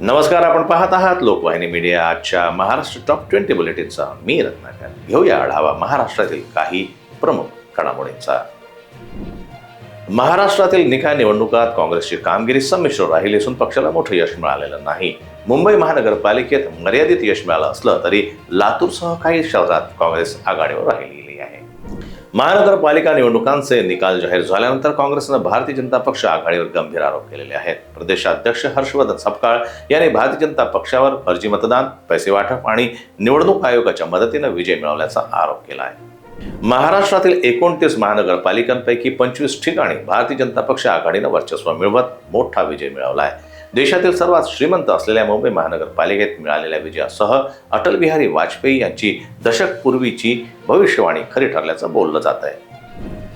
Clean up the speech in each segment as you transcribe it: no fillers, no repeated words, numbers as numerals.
नमस्कार, आपण पाहत आहात लोकवाहिनी मीडिया. आजच्या महाराष्ट्र टॉप 20 बुलेटिनचा मी रत्नाकर. घेऊया आढावा महाराष्ट्रातील काही प्रमुख घडामोडींचा. महाराष्ट्रातील निकाय निवडणुकात काँग्रेसची कामगिरी संमिश्र राहिली असून पक्षाला मोठं यश मिळालेलं नाही. मुंबई महानगरपालिकेत मर्यादित यश मिळालं असलं तरी लातूरसह काही शहरात काँग्रेस आघाडीवर राहिलेली आहे. महानगरपालिका निवडणुकांचे निकाल जाहीर झाल्यानंतर काँग्रेसनं भारतीय जनता पक्ष आघाडीवर गंभीर आरोप केलेले आहेत. प्रदेशाध्यक्ष हर्षवर्धन सपकाळ यांनी भारतीय जनता पक्षावर फर्जी मतदान, पैसे वाटप आणि निवडणूक आयोगाच्या मदतीनं विजय मिळवल्याचा आरोप केला आहे. महाराष्ट्रातील 29 महानगरपालिकांपैकी 25 ठिकाणी भारतीय जनता पक्ष आघाडीनं वर्चस्व मिळवत मोठा विजय मिळवला आहे. देशातील सर्वात श्रीमंत असलेल्या मुंबई महानगरपालिकेत मिळालेल्या विजयासह अटल बिहारी वाजपेयी यांची दशकपूर्वीची भविष्यवाणी खरी ठरल्याचं बोललं जात आहे.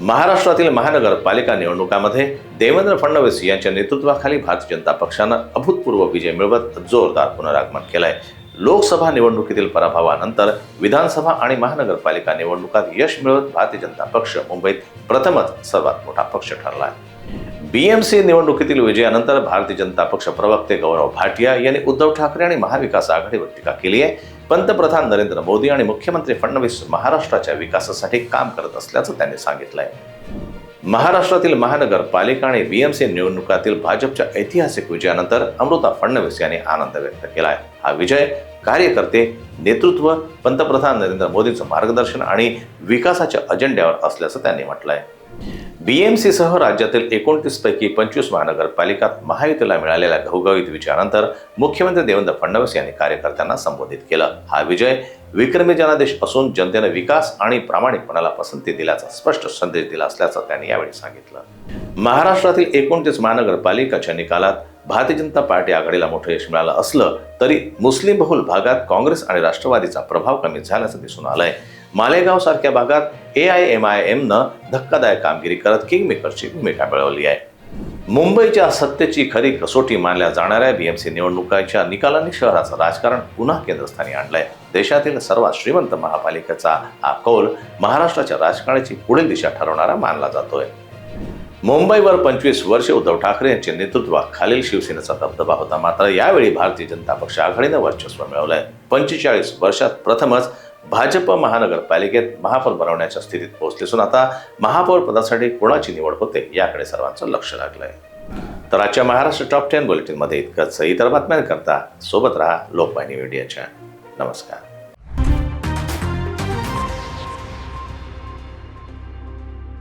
महाराष्ट्रातील महानगरपालिका निवडणुकामध्ये देवेंद्र फडणवीस यांच्या नेतृत्वाखाली भारतीय जनता पक्षानं अभूतपूर्व विजय मिळवत जोरदार पुनरागमन केलंय. लोकसभा निवडणुकीतील पराभवानंतर विधानसभा आणि महानगरपालिका निवडणुकात यश मिळवत भारतीय जनता पक्ष मुंबईत प्रथमच सर्वात मोठा पक्ष ठरला आहे. बीएमसी निवडणुकीतील विजयानंतर भारतीय जनता पक्ष प्रवक्ते गौरव भाटिया यांनी उद्धव ठाकरे आणि महाविकास आघाडीवर टीका केली आहे. पंतप्रधान नरेंद्र मोदी आणि मुख्यमंत्री फडणवीस महाराष्ट्राच्या विकासासाठी काम करत असल्याचं त्यांनी सांगितलंय. महाराष्ट्रातील महानगरपालिका आणि बीएमसी निवडणुकातील भाजपच्या ऐतिहासिक विजयानंतर अमृता फडणवीस यांनी आनंद व्यक्त केलाय. हा विजय कार्यकर्ते, नेतृत्व, पंतप्रधान नरेंद्र मोदींचं मार्गदर्शन आणि विकासाच्या अजेंड्यावर असल्याचं त्यांनी म्हटलंय. बीएमसी सह राज्यातील 29 पैकी 25 महानगरपालिकात महायुतीला मिळालेल्या घवघवीत विजयानंतर मुख्यमंत्री देवेंद्र फडणवीस यांनी कार्यकर्त्यांना संबोधित केलं. हा विजय विक्रमी जनादेश असून जनतेने विकास आणि प्रामाणिकपणाला पसंती दिल्याचा स्पष्ट संदेश दिला असल्याचं त्यांनी यावेळी सांगितलं. महाराष्ट्रातील 29 महानगरपालिकाच्या निकालात भारतीय जनता पार्टी आघाडीला मोठं यश मिळालं असलं तरी मुस्लिम बहुल भागात काँग्रेस आणि राष्ट्रवादीचा प्रभाव कमी झाल्याचं दिसून आलंय. मालेगाव सारख्या भागात AIMIMनं धक्कादायक कामगिरी करत किंगमेकरची भूमिका मिळवली आहे. मुंबईच्या सत्तेची खरी कसोटी मानल्या जाणाऱ्या बीएमसी निवडणुकाच्या निकालांनी शहराचं राजकारण पुन्हा केंद्रस्थानी आणलंय. देशातील सर्वात श्रीमंत महापालिकेचा हा कौल महाराष्ट्राच्या राजकारणाची पुढील दिशा ठरवणारा मानला जातोय. मुंबईवर 25 वर्षे उद्धव ठाकरे यांच्या नेतृत्वाखालील शिवसेनेचा दबदबा होता. मात्र यावेळी भारतीय जनता पक्ष आघाडीनं वर्चस्व मिळवलंय. 45 वर्षात प्रथमच भाजप महानगरपालिकेत महापौर बनवण्याच्या स्थितीत पोहोचले असून आता महापौर पदासाठी कोणाची निवड होते याकडे सर्वांचं लक्ष लागलंय. तर आजच्या महाराष्ट्र टॉप 10 बुलेटिनमध्ये इतकंच. इतर बातम्यांकरता सोबत राहा लोकवाहिनी मीडियाच्या. नमस्कार.